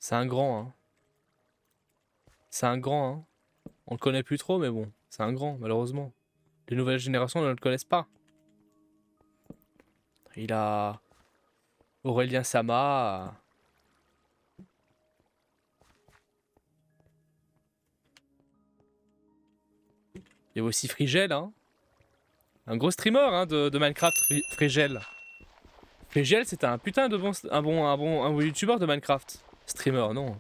C'est un grand, hein. C'est un grand, hein. On le connaît plus trop, mais bon, c'est un grand, malheureusement. Les nouvelles générations ne le connaissent pas. Il a Aurélien Sama. Il y a aussi Frigel, hein. Un gros streamer hein, de Minecraft, Frigel. Frigel, c'était un putain de bon youtubeur de Minecraft. Streamer, non.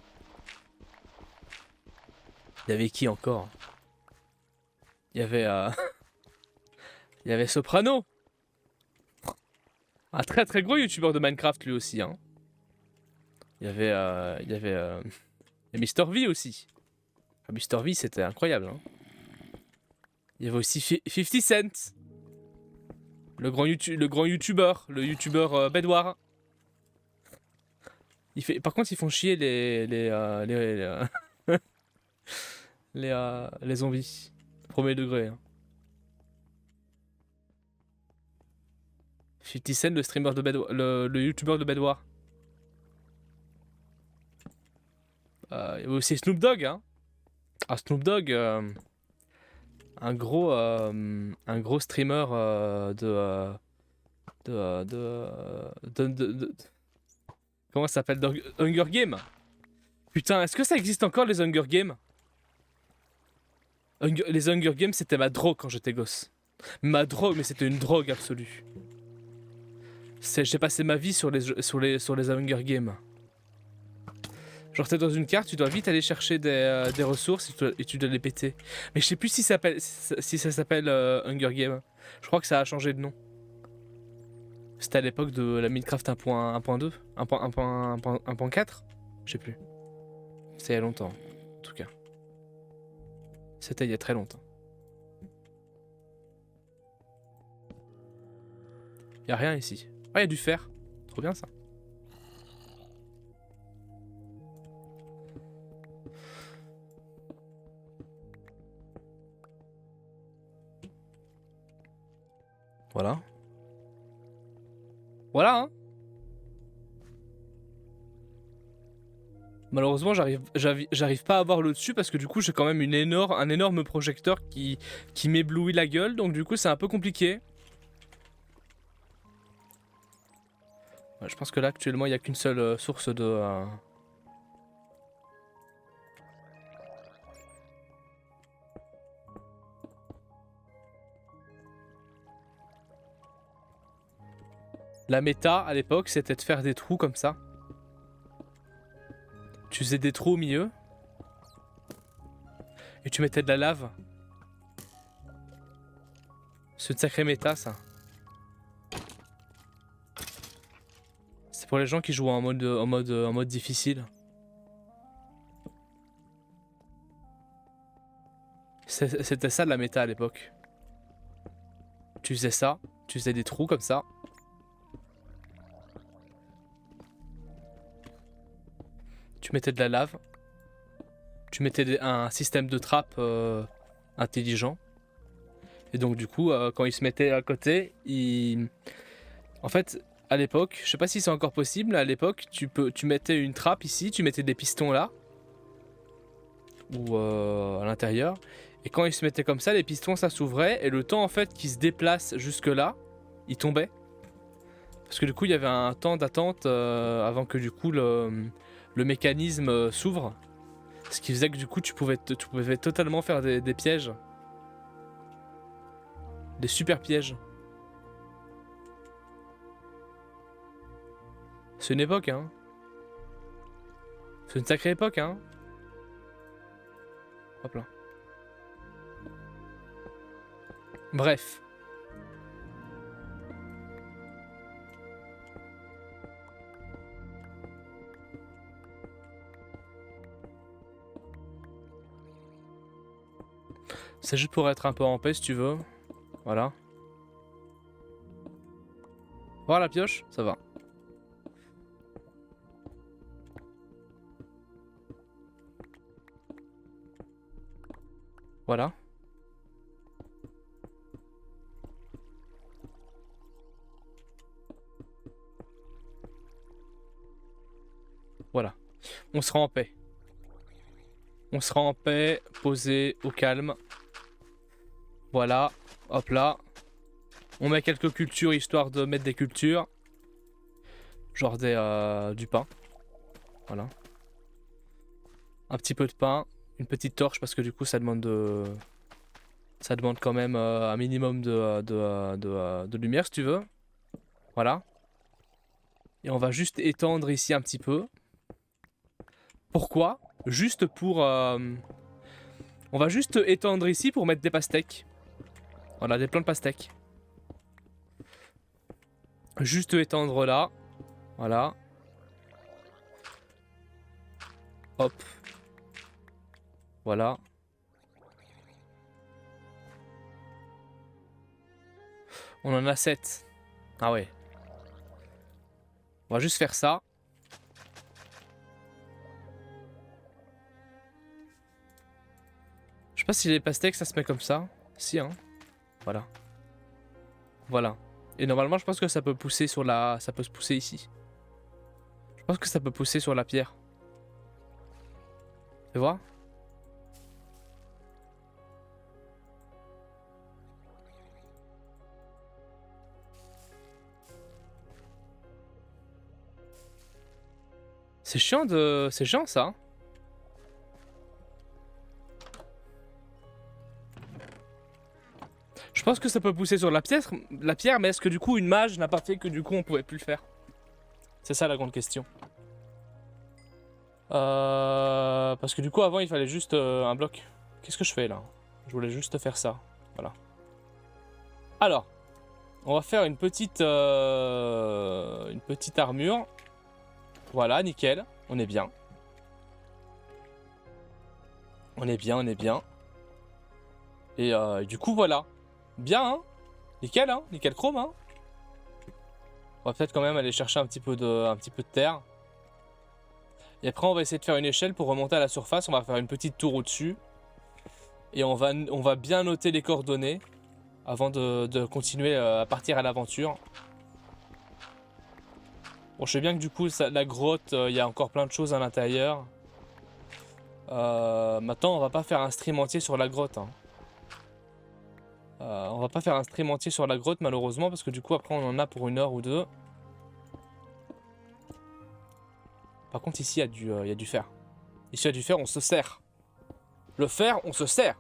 Il y avait qui encore? Il y avait... il y avait Soprano. Un très très gros youtubeur de Minecraft lui aussi, hein. Il y avait... il y avait... il y a Mister V aussi. Enfin, Mister V, c'était incroyable, hein. Il y avait aussi 50 Cent. Le grand youtubeur. Le youtubeur Bedouard. Par contre, ils font chier les zombies. Premier degré. Hein. 50 Cent, le streamer de Bedouard, le youtubeur de Bedouard. Il y avait aussi Snoop Dogg. Hein. Ah, Snoop Dogg, un gros streamer de comment ça s'appelle? Hunger Games. Putain, est-ce que ça existe encore les Hunger Games? Les Hunger Games, c'était ma drogue quand j'étais gosse. Ma drogue, mais c'était une drogue absolue. J'ai passé ma vie sur les Hunger Games. Genre t'es dans une carte, tu dois vite aller chercher des ressources et tu dois les péter. Mais je sais plus si ça s'appelle Hunger Games. Je crois que ça a changé de nom. C'était à l'époque de la Minecraft 1.2 1.4. Je sais plus. C'était il y a longtemps, en tout cas. C'était il y a très longtemps. Y a rien ici. Ah, y a du fer. Trop bien ça. Voilà. Voilà, hein. Malheureusement, j'arrive pas à voir le dessus parce que du coup, j'ai quand même un énorme projecteur qui m'éblouit la gueule. Donc du coup, c'est un peu compliqué. Ouais, je pense que là, actuellement, il n'y a qu'une seule source de... La méta, à l'époque, c'était de faire des trous comme ça. Tu faisais des trous au milieu. Et tu mettais de la lave. C'est une sacrée méta, ça. C'est pour les gens qui jouent en mode difficile. C'était ça la méta à l'époque. Tu faisais ça, tu faisais des trous comme ça. Tu mettais de la lave. Tu mettais un système de trappe intelligent. Et donc du coup, quand ils se mettaient à côté, en fait, à l'époque, je sais pas si c'est encore possible, à l'époque, tu mettais une trappe ici, tu mettais des pistons là. Ou à l'intérieur. Et quand ils se mettaient comme ça, les pistons ça s'ouvrait. Et le temps en fait qu'ils se déplacent jusque là, ils tombaient. Parce que du coup il y avait un temps d'attente avant que du coup le mécanisme s'ouvre. Ce qui faisait que du coup tu pouvais totalement faire des pièges. Des super pièges. C'est une époque hein. C'est une sacrée époque hein. Hop là. Bref. C'est juste pour être un peu en paix si tu veux. Voilà. Voir la pioche, ça va. Voilà. Voilà. On sera en paix. On sera en paix, posé, au calme. Voilà, hop là. On met quelques cultures histoire de mettre des cultures. Genre du pain. Voilà. Un petit peu de pain. Une petite torche parce que du coup ça demande de... Ça demande quand même un minimum de lumière si tu veux. Voilà. Et on va juste étendre ici un petit peu. Pourquoi? Juste pour... On va juste étendre ici pour mettre des pastèques. Voilà, des plants de pastèques. Juste étendre là. Voilà. Hop. Voilà. On en a 7. Ah ouais. On va juste faire ça. Je sais pas si les pastèques ça se met comme ça. Si hein. Voilà. Voilà. Et normalement je pense que ça peut pousser sur la... Ça peut se pousser ici. Je pense que ça peut pousser sur la pierre. Tu vois? C'est chiant de... C'est chiant ça. Je pense que ça peut pousser sur la pierre, mais est-ce que du coup une mage n'a pas fait que du coup on pouvait plus le faire? C'est ça la grande question. Parce que du coup avant il fallait juste un bloc. Qu'est-ce que je fais là? Je voulais juste faire ça. Voilà. Alors, on va faire une petite armure. Voilà, nickel. On est bien. On est bien, on est bien. Et du coup voilà. Bien hein. Nickel hein. Nickel chrome hein. On va peut-être quand même aller chercher un petit peu de terre. Et après on va essayer de faire une échelle pour remonter à la surface. On va faire une petite tour au-dessus. Et on va bien noter les coordonnées avant de continuer à partir à l'aventure. Bon, je sais bien que du coup, la grotte, il y a encore plein de choses à l'intérieur. Maintenant, on va pas faire un stream entier sur la grotte. Hein. On va pas faire un stream entier sur la grotte, malheureusement, parce que du coup, après, on en a pour 1 heure ou 2. Par contre, ici, il y a du fer. Ici, il y a du fer, on se sert. Le fer, on se sert.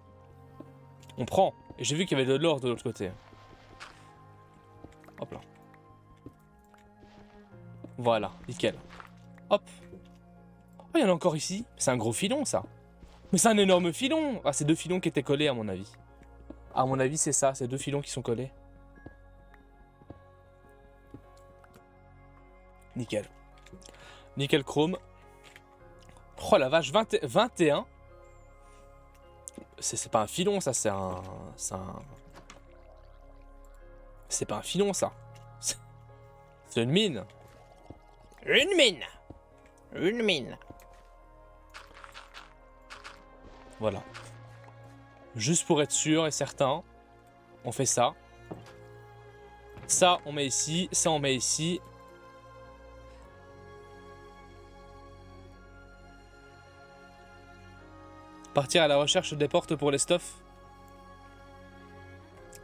On prend. Et j'ai vu qu'il y avait de l'or de l'autre côté. Hop là. Voilà, nickel. Hop. Oh, il y en a encore ici. C'est un gros filon, ça. Mais c'est un énorme filon. Ah, c'est 2 filons qui étaient collés, à mon avis. À mon avis, c'est ça. C'est 2 filons qui sont collés. Nickel. Nickel chrome. Oh la vache, 21. C'est pas un filon, ça. C'est un... C'est pas un filon, ça. C'est une mine. Une mine. Une mine. Voilà. Juste pour être sûr et certain, on fait ça. Ça, on met ici. Ça, on met ici. Partir à la recherche des portes pour les stuffs.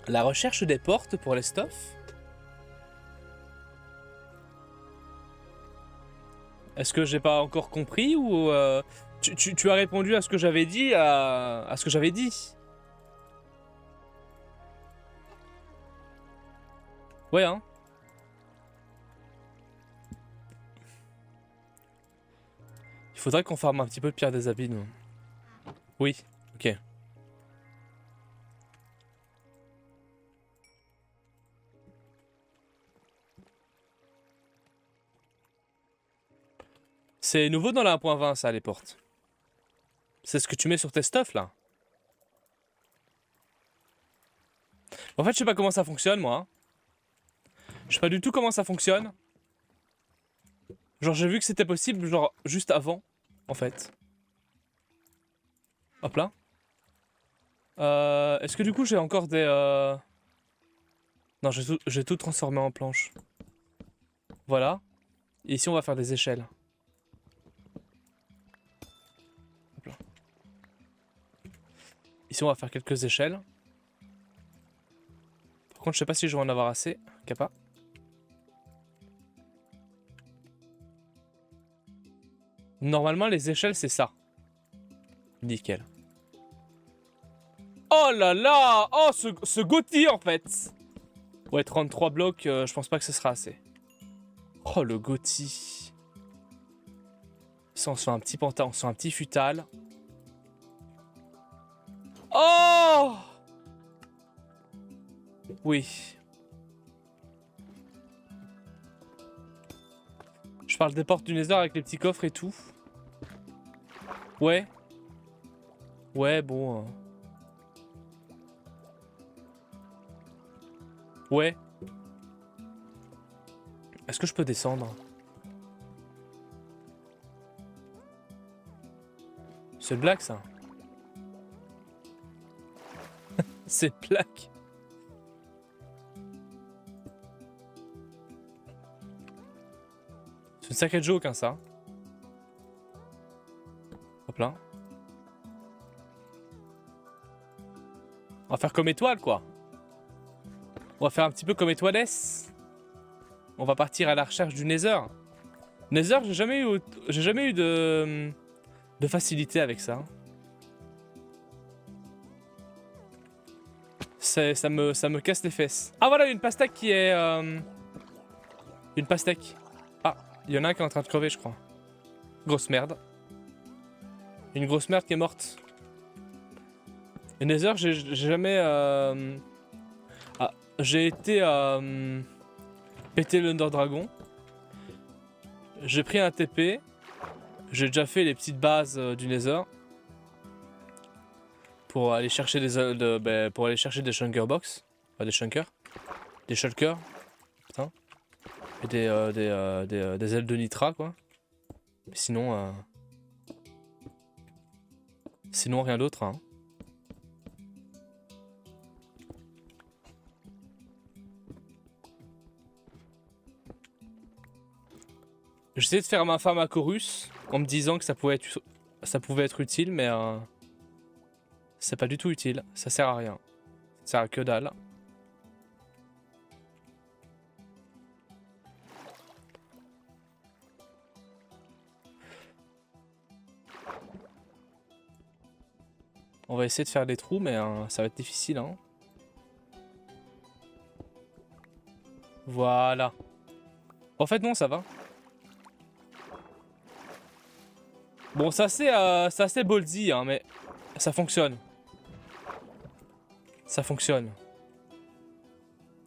La recherche des portes pour les stuffs? Est-ce que j'ai pas encore compris ou tu as répondu à ce que j'avais dit à ce que j'avais dit? Ouais hein. Il faudrait qu'on farme un petit peu de pierre des abîmes. Oui, ok. C'est nouveau dans la 1.20 ça, les portes. C'est ce que tu mets sur tes stuffs là. En fait, je sais pas comment ça fonctionne moi. Je sais pas du tout comment ça fonctionne. Genre j'ai vu que c'était possible genre juste avant, en fait. Hop là. Est-ce que du coup j'ai encore des... Non, j'ai tout transformé en planche. Voilà. Et ici on va faire des échelles. Ici, on va faire quelques échelles. Par contre, je sais pas si je vais en avoir assez. Kappa. Normalement, les échelles, c'est ça. Nickel. Oh là là! Oh, ce Gothi, en fait! Ouais, 33 blocs, je pense pas que ce sera assez. Oh, le Gothi. Ça, on se fait un petit pantin, on se fait un petit futal. Oh! Oui. Je parle des portes du Nether avec les petits coffres et tout. Ouais. Ouais, bon. Ouais. Est-ce que je peux descendre? C'est une blague, ça. C'est une blague. C'est une sacrée joke, hein, ça. Hop là. On va faire comme étoile, quoi. On va faire un petit peu comme étoilesse. On va partir à la recherche du Nether. Nether, j'ai jamais eu de facilité avec ça. Ça me casse les fesses. Ah voilà, une pastèque qui est... Une pastèque. Ah, il y en a un qui est en train de crever, je crois. Grosse merde. Une grosse merde qui est morte. Et Nether, j'ai jamais... Ah, j'ai été péter l'Under Dragon. J'ai pris un TP. J'ai déjà fait les petites bases du Nether. Pour aller chercher pour aller chercher des Shulker Box. Enfin, des Shulker. Des Shulker. Putain. Et des ailes de Nitra, quoi. Mais sinon... Sinon, rien d'autre, hein. J'essayais de faire ma femme à Chorus en me disant que ça pouvait être utile, mais c'est pas du tout utile. Ça sert à rien. Ça sert à que dalle. On va essayer de faire des trous, mais ça va être difficile, hein. Voilà. En fait, non, ça va. Bon, c'est assez ballsy, hein, mais ça fonctionne. Ça fonctionne.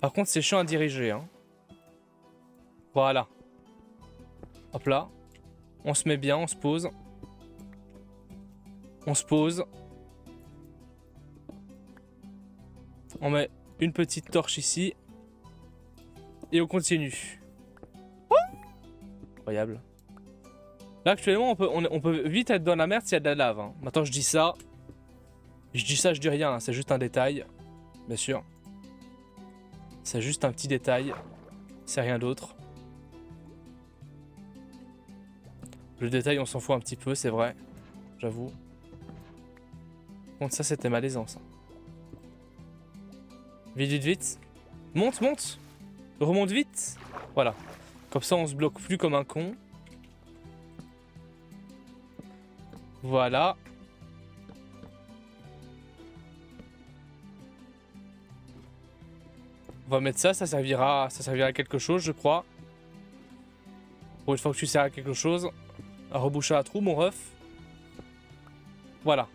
Par contre, c'est chiant à diriger, hein. Voilà. Hop là. On se met bien, on se pose. On se pose. On met une petite torche ici. Et on continue. Oh, incroyable. Là, actuellement, on peut vite être dans la merde s'il y a de la lave, hein. Maintenant, je dis ça. Je dis rien, hein. C'est juste un détail. Bien sûr. C'est juste un petit détail. C'est rien d'autre. Le détail, on s'en fout un petit peu, c'est vrai. J'avoue. Contre ça, c'était malaisant, ça. Vite, vite, vite. Monte, monte. Remonte vite. Voilà. Comme ça, on se bloque plus comme un con. Voilà. On va mettre ça, ça servira à quelque chose, je crois. Pour une fois que tu sers à quelque chose. À reboucher un trou, mon ref. Voilà.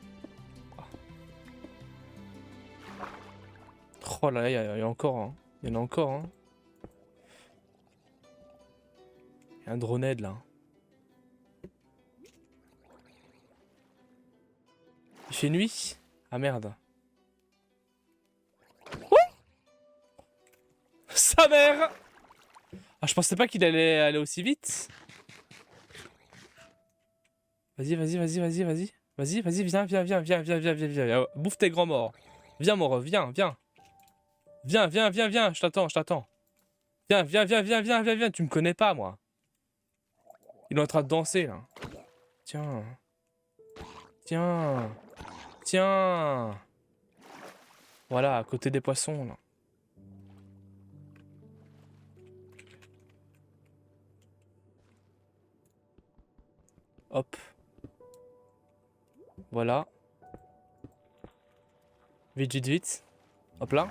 Oh là là, il y a encore, hein. Il y en a encore, hein. Il y a un Droned là. Il fait nuit? Ah merde. Oh, sa mère! Ah, je pensais pas qu'il allait aller aussi vite. Vas-y, vas-y, vas-y, vas-y, vas-y. Vas-y, vas-y, viens. Bouffe tes grands morts. Viens, mon ref, viens. Viens, je t'attends. Viens. Tu me connais pas, moi. Il est en train de danser, là. Tiens. Voilà, à côté des poissons, là. Hop. Voilà. Vite, vite, vite. Hop là.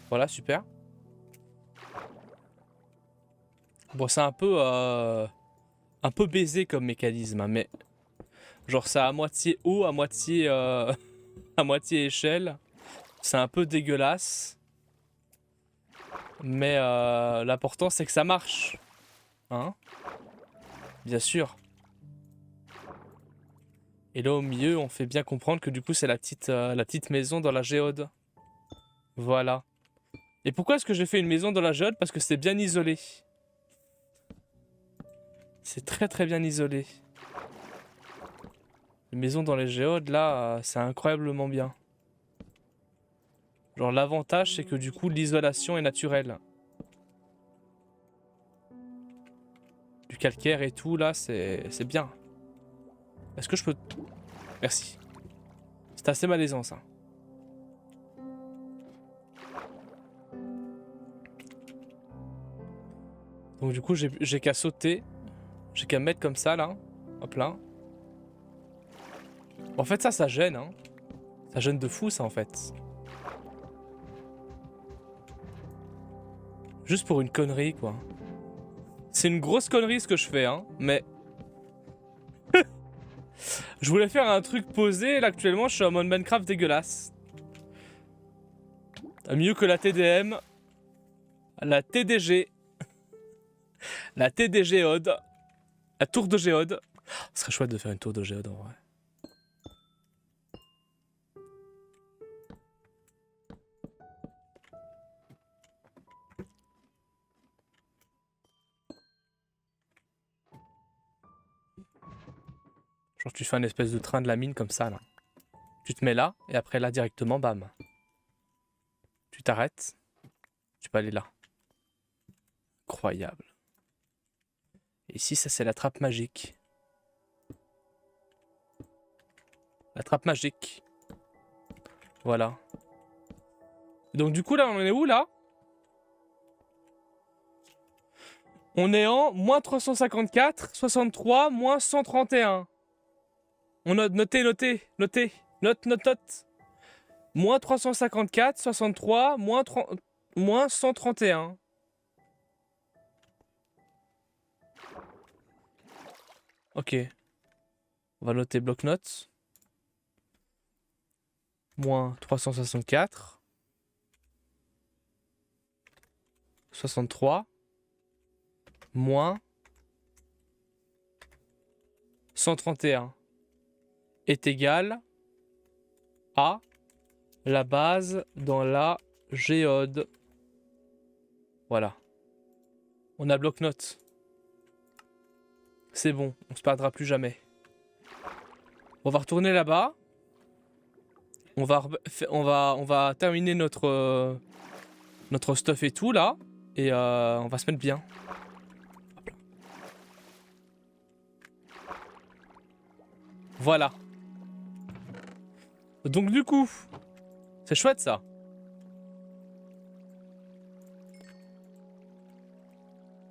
Voilà, super. Bon, c'est un peu baisé comme mécanisme, hein, mais genre c'est à moitié haut, à moitié, à moitié échelle. C'est un peu dégueulasse. Mais l'important c'est que ça marche. Hein? Bien sûr. Et là au milieu, on fait bien comprendre que du coup c'est la petite maison dans la géode. Voilà. Et pourquoi est-ce que j'ai fait une maison dans la géode? Parce que c'est bien isolé. C'est très très bien isolé. Une maison dans les géodes là, c'est incroyablement bien. Genre l'avantage c'est que du coup l'isolation est naturelle. Du calcaire et tout là, c'est bien. Est-ce que je peux... Merci. C'est assez malaisant ça. Donc du coup j'ai qu'à sauter. J'ai qu'à mettre comme ça là. Hop là. En fait ça gêne hein. Ça gêne de fou ça en fait. Juste pour une connerie quoi. C'est une grosse connerie ce que je fais hein. Mais... je voulais faire un truc posé. Là actuellement je suis en mode Minecraft dégueulasse. Mieux que la TDM. La TDG. La TDGéode. La tour de géode. Ce serait chouette de faire une tour de géode en vrai. Genre tu fais un espèce de train de la mine comme ça là. Tu te mets là et après là directement bam. Tu t'arrêtes. Tu peux aller là. Incroyable. Et ici ça c'est la trappe magique. La trappe magique. Voilà. Donc du coup là on est où là? On est en moins 354, 63, moins 131. On note, notez. Note. Moins 354, 63, moins 131. Ok. On va noter bloc-notes. Moins 364. 63. Moins 131 est égal à la base dans la géode. Voilà. On a bloc-notes. C'est bon, on se perdra plus jamais. On va retourner là-bas. On va terminer notre stuff et tout là. Et on va se mettre bien. Voilà. Donc du coup, c'est chouette ça.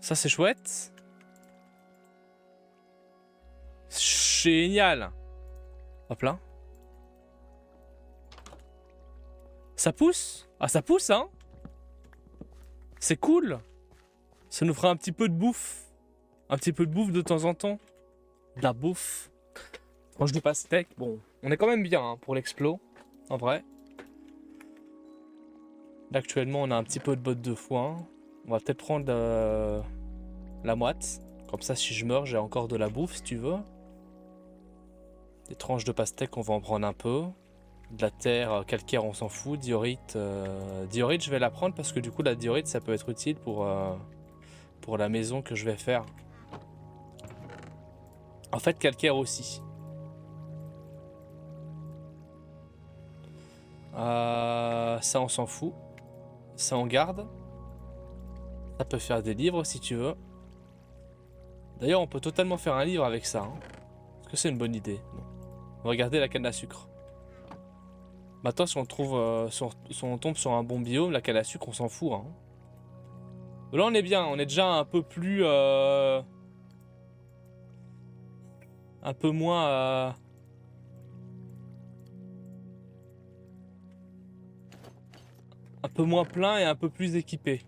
Ça c'est chouette. Génial. Hop là. Ça pousse? Ah ça pousse hein. C'est cool. Ça nous fera un petit peu de bouffe. Un petit peu de bouffe de temps en temps. De la bouffe. Tranche de pastèque. Bon, on est quand même bien hein, pour l'explo. En vrai. Là actuellement on a un petit peu de botte de foin. On va peut-être prendre la moite. Comme ça si je meurs j'ai encore de la bouffe si tu veux. Des tranches de pastèque on va en prendre un peu. De la terre calcaire on s'en fout. Diorite, diorite je vais la prendre parce que du coup la diorite ça peut être utile pour la maison que je vais faire. En fait calcaire aussi. Ça on s'en fout. Ça on garde. Ça peut faire des livres si tu veux. D'ailleurs on peut totalement faire un livre avec ça. Hein. Est-ce que c'est une bonne idée? Non. On va garder la canne à sucre. Maintenant, si on trouve, si on tombe sur un bon biome, la canne à sucre, on s'en fout. Hein. Là, on est bien. On est déjà un peu plus, un peu moins. Un peu moins plein et un peu plus équipé.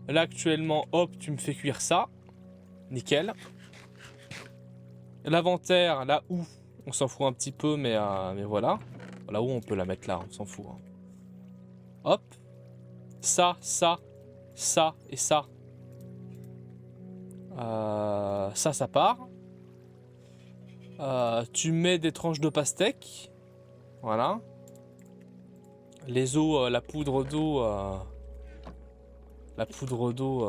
Là, actuellement, hop, tu me fais cuire ça. Nickel. L'inventaire, là où, on s'en fout un petit peu, mais voilà. Là où on peut la mettre là, on s'en fout. Hein. Hop. Ça, ça, ça et ça. Ça part. Tu mets des tranches de pastèque. Voilà. Les os, la poudre d'eau. La poudre d'eau.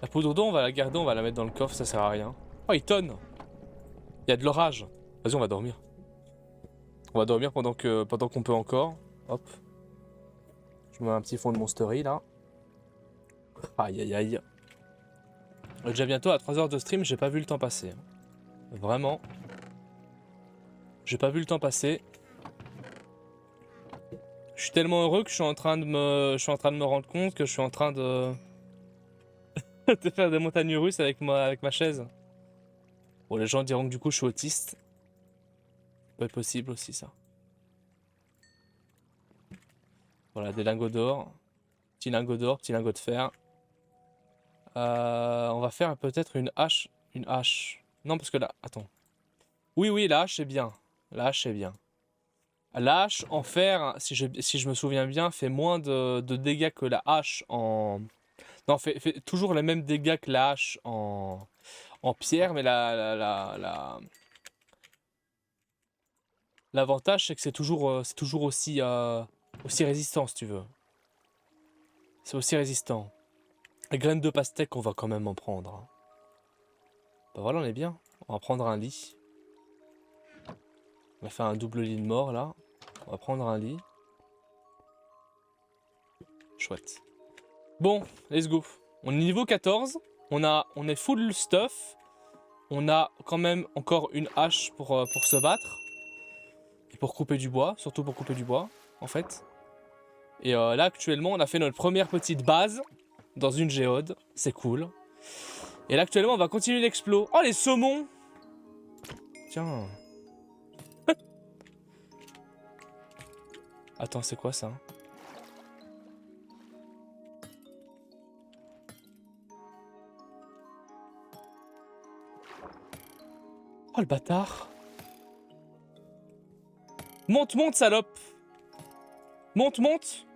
La poudre d'eau, on va la garder, on va la mettre dans le coffre, ça sert à rien. Oh, il tonne. Il y a de l'orage. Vas-y, on va dormir. On va dormir pendant qu'on peut encore. Hop. Je mets un petit fond de monstery là. Aïe aïe aïe. Déjà bientôt à 3 heures de stream, j'ai pas vu le temps passer. Vraiment. J'ai pas vu le temps passer. Je suis tellement heureux que je suis en train de me rendre compte que je suis en train de de faire des montagnes russes avec ma chaise. Bon, les gens diront que du coup je suis autiste. Ça peut être possible aussi ça. Voilà, des lingots d'or. Petit lingot d'or, petit lingot de fer. On va faire peut-être une hache. Une hache. Non, parce que là, attends. Oui, la hache c'est bien. La hache c'est bien. La hache en fer, si je me souviens bien, fait moins de dégâts que la hache en... Non, fait toujours les mêmes dégâts que la hache en pierre, mais l'avantage c'est que c'est toujours aussi résistant si tu veux. C'est aussi résistant. Les graines de pastèque, on va quand même en prendre. Hein. Bah voilà, on est bien. On va prendre un lit. On va faire un double lit de mort là. On va prendre un lit. Chouette. Bon, let's go. On est niveau 14. On est full stuff. On a quand même encore une hache pour se battre. Et pour couper du bois. Surtout pour couper du bois, en fait. Et là, actuellement, on a fait notre première petite base. Dans une géode. C'est cool. Et là, actuellement, on va continuer l'explo. Oh, les saumons! Tiens. Attends, c'est quoi ça? Oh, le bâtard! Monte, monte, salope! Monte, monte!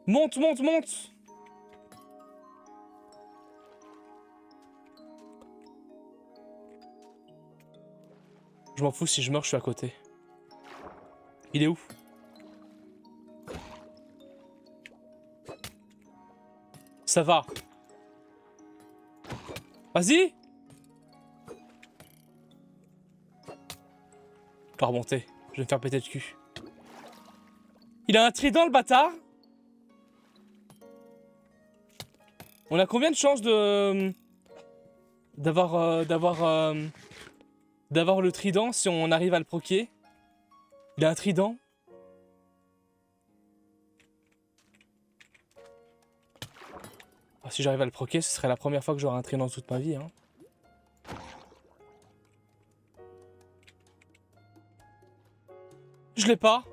Monte, monte, monte! Je m'en fous, si je meurs, je suis à côté. Il est où? Ça va. Vas-y! Je vais remonter. Je vais me faire péter le cul. Il a un trident, le bâtard? On a combien de chances de... d'avoir le trident si on arrive à le proquer? Il a un trident? Oh, si j'arrive à le proquer, ce serait la première fois que j'aurai un trident toute ma vie. Hein. Je l'ai pas.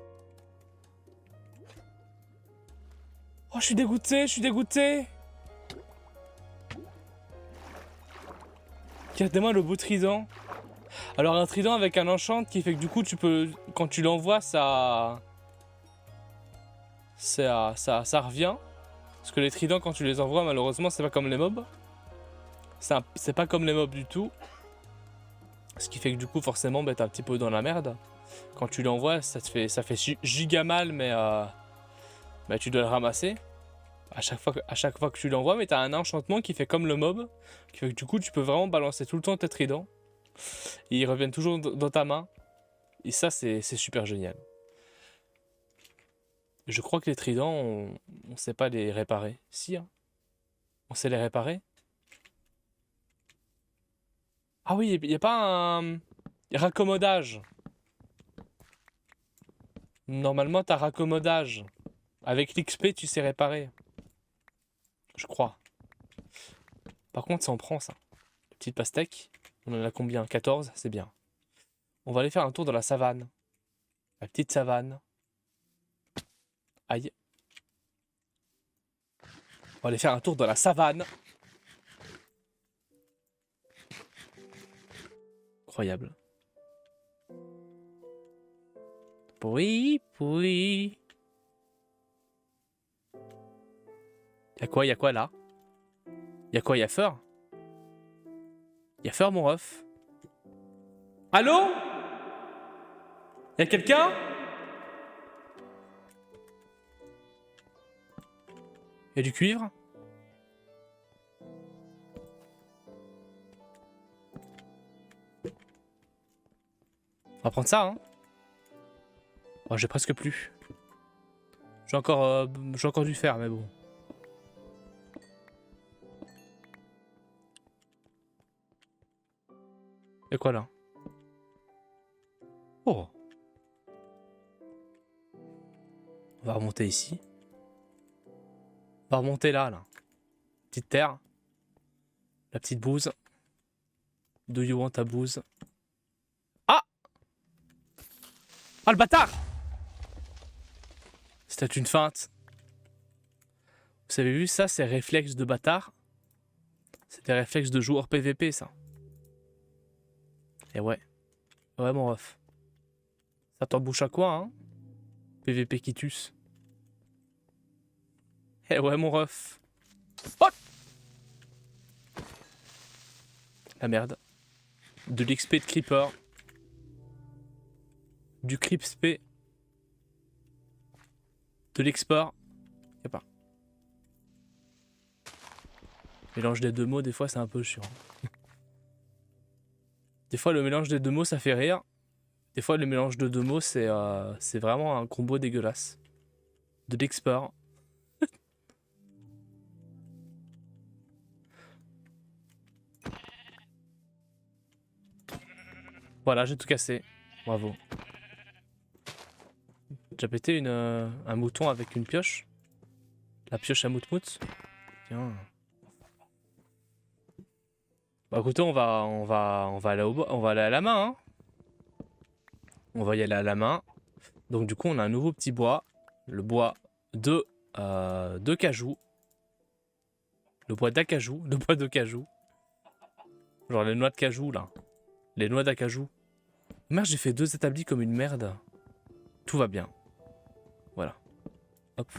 Oh, je suis dégoûté, je suis dégoûté. Regardez-moi le beau trident. Alors un trident avec un enchant qui fait que du coup tu peux... Quand tu l'envoies, ça revient. Parce que les tridents quand tu les envoies, malheureusement, c'est pas comme les mobs. C'est pas comme les mobs du tout. Ce qui fait que du coup, forcément, bah, t'es un petit peu dans la merde. Quand tu l'envoies, ça fait giga mal, mais bah, tu dois le ramasser. À chaque fois que tu l'envoies, mais t'as un enchantement qui fait comme le mob. Qui fait que du coup, tu peux vraiment balancer tout le temps tes tridents. Et ils reviennent toujours dans ta main. Et ça, c'est super génial. Je crois que les tridents, on sait pas les réparer. Si, hein. On sait les réparer. Ah oui, il n'y a pas un... Raccommodage. Normalement, t'as raccommodage. Avec l'XP, tu sais réparer. Je crois. Par contre, ça en prend, ça. Petite pastèque. On en a combien? 14, c'est bien. On va aller faire un tour dans la savane. La petite savane. Aïe. On va aller faire un tour dans la savane. Incroyable. Oui, oui. Y'a quoi là? Y'a quoi, y'a Feur? Y'a Feur, mon ref? Allô? Y'a quelqu'un? Y'a du cuivre? On va prendre ça, hein. Oh, j'ai presque plus. J'ai encore dû faire, mais bon. Y'a quoi là? Oh. On va remonter ici. On va remonter là. Petite terre. La petite bouse. Do you want a bouse? Ah! Ah, le bâtard! C'était une feinte. Vous avez vu ça? C'est réflexe de bâtard. C'est des réflexes de joueur PVP, ça. Et ouais. Ouais, mon ref. Ça t'embouche à quoi, hein? PVP qui tue. Eh ouais, mon ref. Oh! La merde. De l'XP de creeper. Du creepsp. De l'export. Y'a pas. Mélange des deux mots, des fois, c'est un peu chiant. Des fois, le mélange des deux mots, ça fait rire. Des fois, le mélange de deux mots, c'est vraiment un combo dégueulasse. De l'export. Voilà, j'ai tout cassé. Bravo. J'ai pété un mouton avec une pioche. La pioche à mout-mout. Tiens. Bah écoutez, on va aller à la main, hein. On va y aller à la main. Donc du coup, on a un nouveau petit bois. Le bois de cajou. Le bois d'acajou. Le bois de cajou. Genre les noix de cajou, là. Les noix d'acajou. Merde, j'ai fait 2 établis comme une merde. Tout va bien. Voilà. Hop.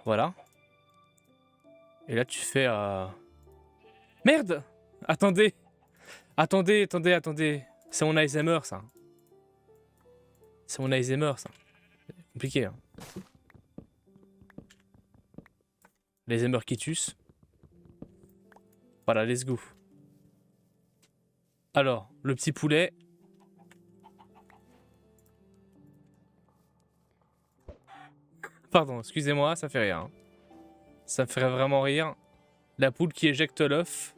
Voilà. Et là, tu fais... Merde! Attendez! Attendez. C'est mon ASMR, ça. C'est mon ASMR, ça. C'est compliqué, hein. L'ASMR qui tue. Voilà, let's go. Alors, le petit poulet. Pardon, excusez-moi, ça fait rire, hein. Ça me ferait vraiment rire. La poule qui éjecte l'œuf.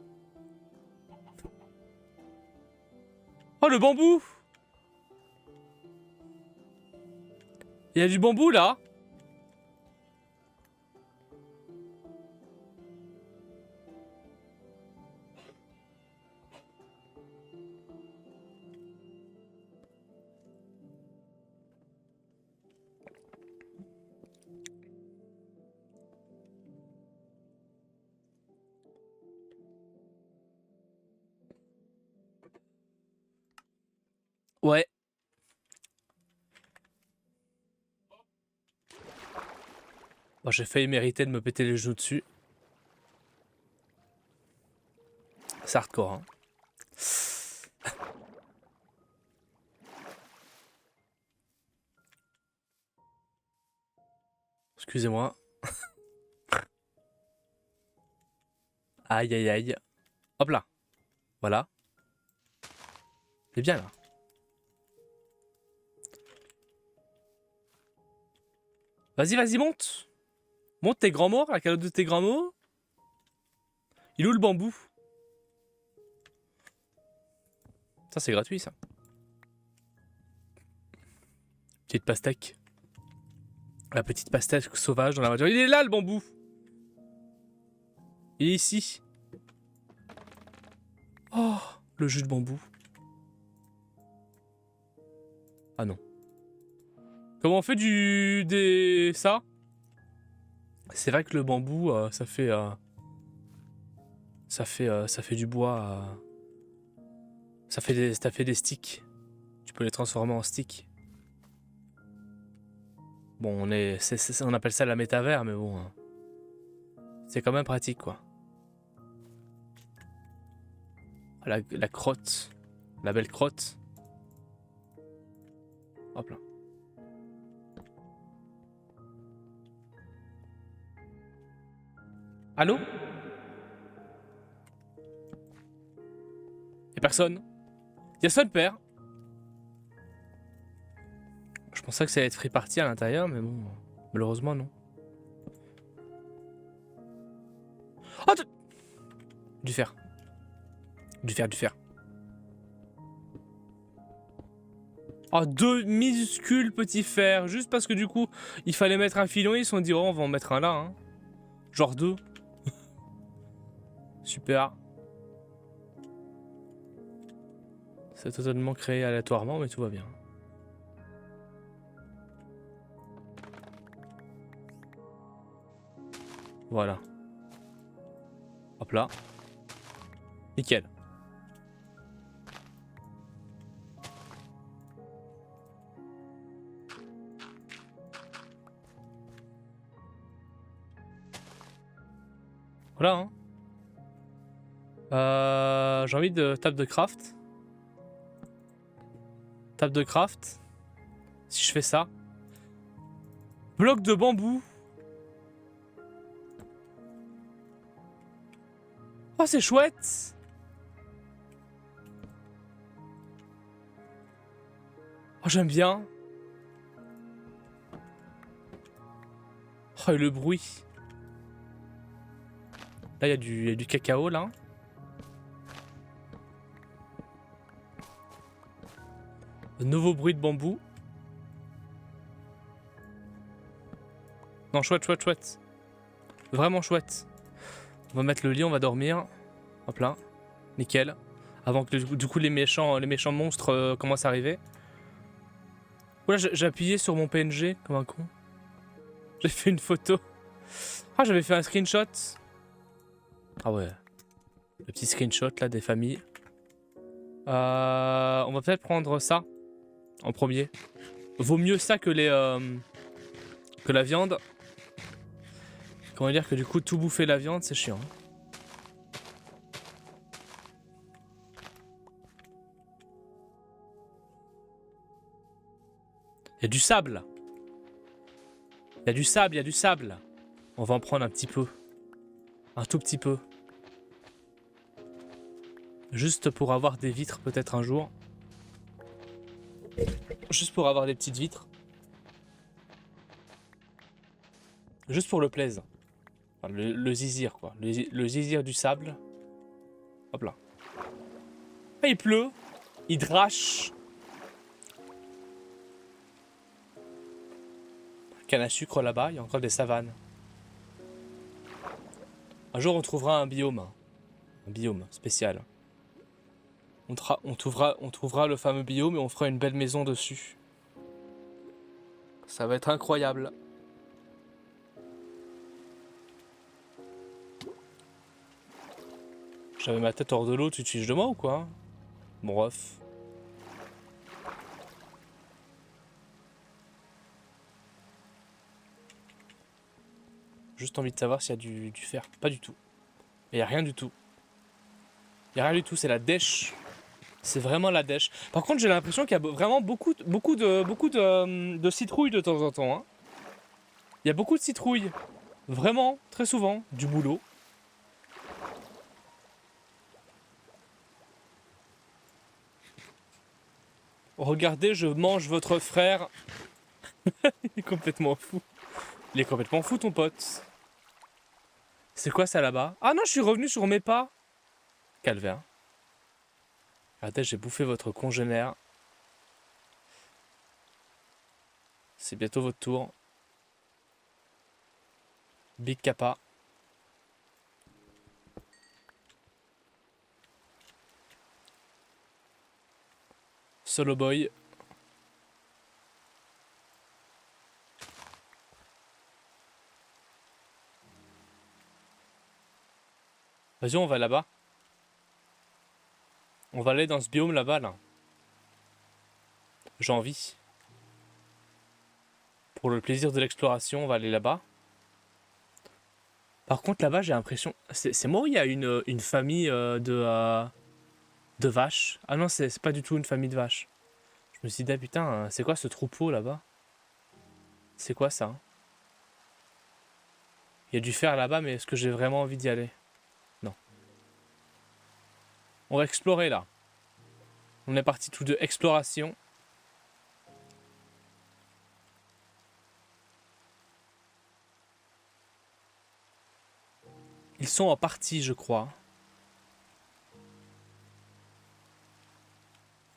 Oh, le bambou! Il y a du bambou, là? Ouais. Bon, j'ai failli mériter de me péter les genoux dessus. C'est hardcore, hein. Excusez-moi. Aïe, aïe, aïe. Hop là. Voilà. C'est bien, là. Vas-y, monte. Monte tes grands mots, la calotte de tes grands mots. Il est où le bambou? Ça c'est gratuit ça. Petite pastèque. La petite pastèque sauvage dans la voiture. Il est là le bambou. Il est ici. Oh, le jus de bambou. Ah non. Comment on fait ça? C'est vrai que le bambou, ça fait du bois. Ça fait des sticks. Tu peux les transformer en sticks. Bon, on appelle ça la métavers, mais bon, c'est quand même pratique, quoi. La crotte, la belle crotte. Hop là. Allô? Y'a personne. Y'a son père. Je pensais que ça allait être free party à l'intérieur, mais bon, malheureusement non. Oh, du fer. Du fer. Oh, 2 minuscules petits fers. Juste parce que du coup, il fallait mettre un filon. Ils se sont dit, oh, on va en mettre un là. Hein. Genre 2. Super. C'est totalement créé aléatoirement, mais tout va bien. Voilà. Hop là. Nickel. Voilà, hein. J'ai envie de table de craft. Table de craft. Si je fais ça. Bloc de bambou. Oh, c'est chouette. Oh, j'aime bien. Oh, et le bruit. Là, il y a du cacao, là. Un nouveau bruit de bambou. Non, chouette. Vraiment chouette. On va mettre le lit, on va dormir. Hop là. Nickel. Avant que du coup les méchants monstres commencent à arriver. Oula, j'ai appuyé sur mon PNG comme un con. J'ai fait une photo. Ah, j'avais fait un screenshot. Ah ouais. Le petit screenshot là des familles. On va peut-être prendre ça en premier. Vaut mieux ça que que la viande. Comment dire que du coup tout bouffer la viande c'est chiant. Il y a du sable. Il y a du sable. On va en prendre un petit peu. Un tout petit peu. Juste pour avoir des vitres peut-être un jour. Juste pour avoir des petites vitres. Juste pour le plaisir. Enfin, le zizir quoi. Le zizir du sable. Hop là. Ah, il pleut. Il drache. Canne à sucre là-bas. Il y a encore des savanes. Un jour on trouvera un biome. Un biome spécial. On trouvera le fameux biome et on fera une belle maison dessus. Ça va être incroyable. J'avais ma tête hors de l'eau, tu te fiches de moi ou quoi? Bon, bref. Juste envie de savoir s'il y a du fer. Pas du tout. Il n'y a rien du tout. Il n'y a rien du tout, c'est la dèche. C'est vraiment la dèche. Par contre, j'ai l'impression qu'il y a vraiment beaucoup de citrouilles de temps en temps. Hein. Il y a beaucoup de citrouilles. Vraiment, très souvent. Du boulot. Regardez, je mange votre frère. Il est complètement fou. Il est complètement fou, ton pote. C'est quoi ça là-bas? Ah non, je suis revenu sur mes pas. Calvaire. Regardez, j'ai bouffé votre congénère. C'est bientôt votre tour. Big Kappa. Solo Boy. Vas-y, on va là-bas. On va aller dans ce biome là-bas, là. J'ai envie. Pour le plaisir de l'exploration, on va aller là-bas. Par contre, là-bas, j'ai l'impression... C'est moi où il y a une famille de vaches? Ah non, c'est pas du tout une famille de vaches. Je me suis dit, ah putain, c'est quoi ce troupeau là-bas? C'est quoi ça? Il y a du fer là-bas, mais est-ce que j'ai vraiment envie d'y aller? Non. On va explorer là. On est parti tous deux. Exploration. Ils sont en partie, je crois.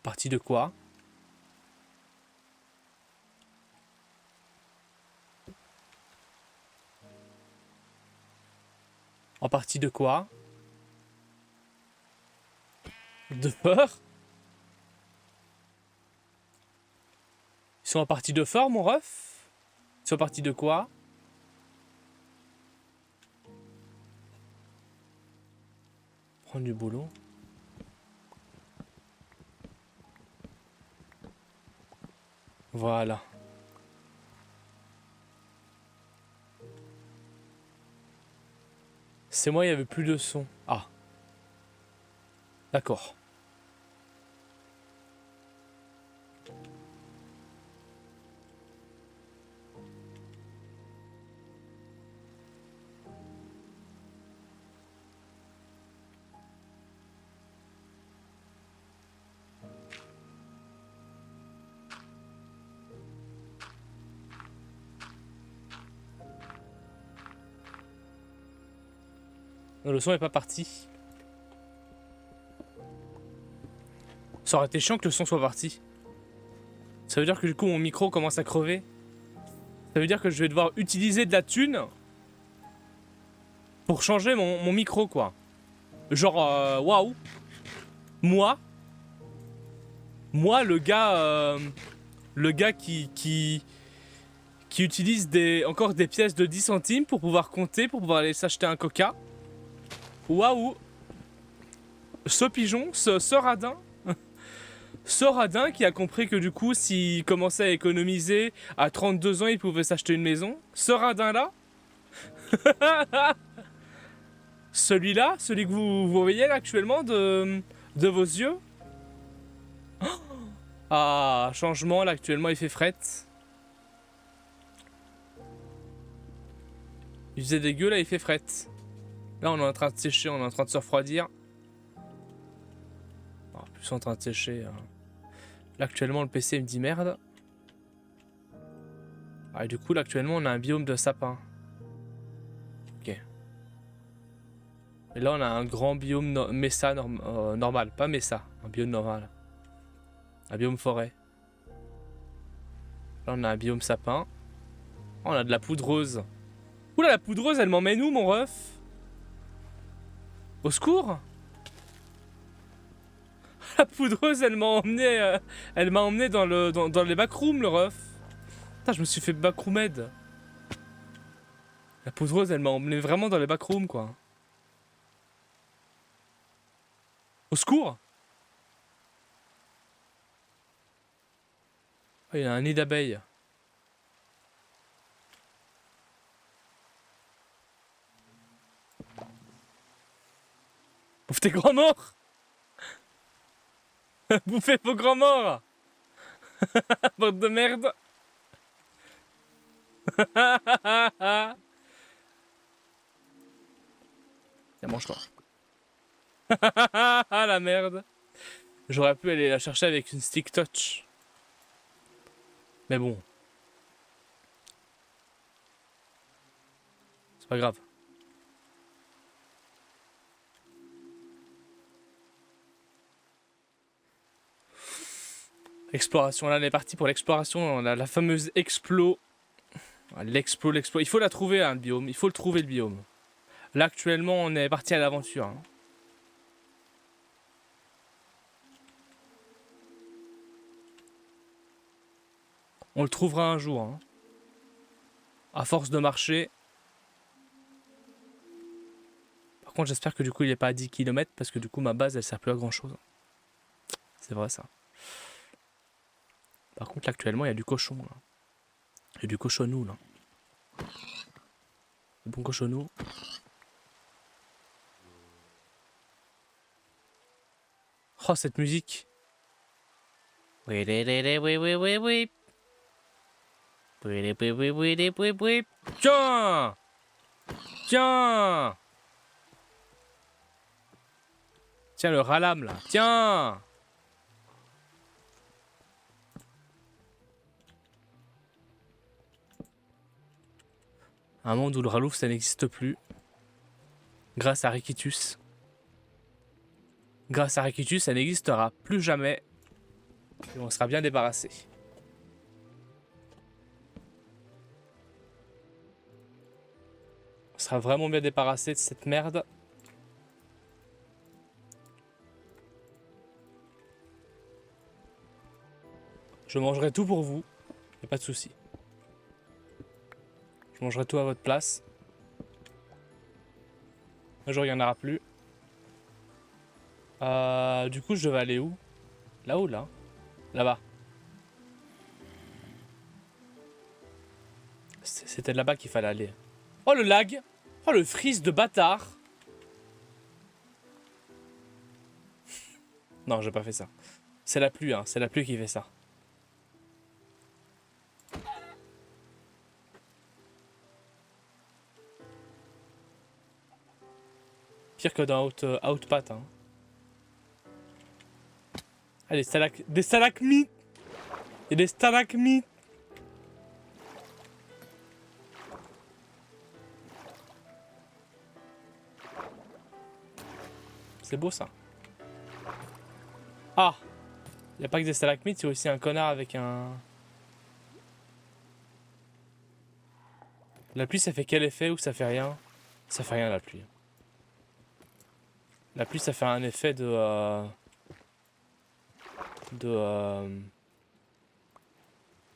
Partie de quoi? En partie de quoi? De peur? Ils sont en partie de fort, mon ref? Ils sont en partie de quoi? Prendre du boulot. Voilà. C'est moi, il n'y avait plus de son. Ah. D'accord. Non, le son est pas parti. Ça aurait été chiant que le son soit parti. Ça veut dire que du coup mon micro commence à crever. Ça veut dire que je vais devoir utiliser de la thune pour changer mon micro, quoi. Genre, waouh. Moi, le gars qui utilise encore des pièces de 10 centimes pour pouvoir compter, pour pouvoir aller s'acheter un coca. Waouh. Ce pigeon, ce radin. Ce radin qui a compris que du coup, s'il commençait à économiser, à 32 ans, il pouvait s'acheter une maison. Ce radin-là. Celui-là, celui que vous voyez là actuellement de vos yeux. Ah, changement, là actuellement il fait fret. Il faisait dégueu, là il fait fret. Là on est en train de sécher, on est en train de se refroidir. Oh, plus en train de sécher. Hein. Là actuellement le PC me dit merde. Ah, et du coup là actuellement on a un biome de sapin. Ok. Et là on a un grand biome Mesa normal, pas Mesa, un biome normal. Un biome forêt. Là on a un biome sapin. Oh, on a de la poudreuse. Oula, la poudreuse elle m'emmène où mon ref? Au secours? La poudreuse elle m'a emmené dans les backrooms le ref. Putain, je me suis fait backroomed. La poudreuse elle m'a emmené vraiment dans les backrooms quoi. Au secours? Oh, il y a un nid d'abeilles. Bouffe tes grands morts. Bouffez vos grands morts. Bande de merde. Tiens, mange-toi. Ah la merde. J'aurais pu aller la chercher avec une stick touch. Mais bon. C'est pas grave. Exploration, là on est parti pour l'exploration, la fameuse explo. L'explo. Il faut la trouver, hein, le biome. Il faut le trouver, le biome. Là actuellement on est parti à l'aventure. Hein. On le trouvera un jour. Hein. À force de marcher. Par contre j'espère que du coup il n'est pas à 10 km parce que du coup ma base elle sert plus à grand chose. C'est vrai ça. Par contre là actuellement il y a du cochon là. Il y a du cochonou là. Le bon cochonou. Oh cette musique. Oui oui oui oui oui oui oui. Oui oui oui oui oui oui. Tiens. Tiens. Tiens le ralame là. Tiens. Un monde où le ralouf ça n'existe plus. Grâce à Rikitus. Grâce à Rikitus ça n'existera plus jamais. Et on sera bien débarrassé. On sera vraiment bien débarrassé de cette merde. Je mangerai tout pour vous. Y'a pas de souci. Je mangerai tout à votre place. Un jour il n'y en aura plus. Du coup je vais aller où? Là-haut là? Là-bas. C'était là-bas qu'il fallait aller. Oh le lag! Oh le freeze de bâtard! Non, j'ai pas fait ça. C'est la pluie, hein. C'est la pluie qui fait ça. Pire que dans Outpath, hein. Ah, des stalagmites! Il y a des stalagmites! C'est beau ça. Ah! Il n'y a pas que des stalagmites, il y a aussi un connard avec un... La pluie ça fait quel effet ou ça fait rien? Ça fait rien la pluie. La pluie ça fait un effet de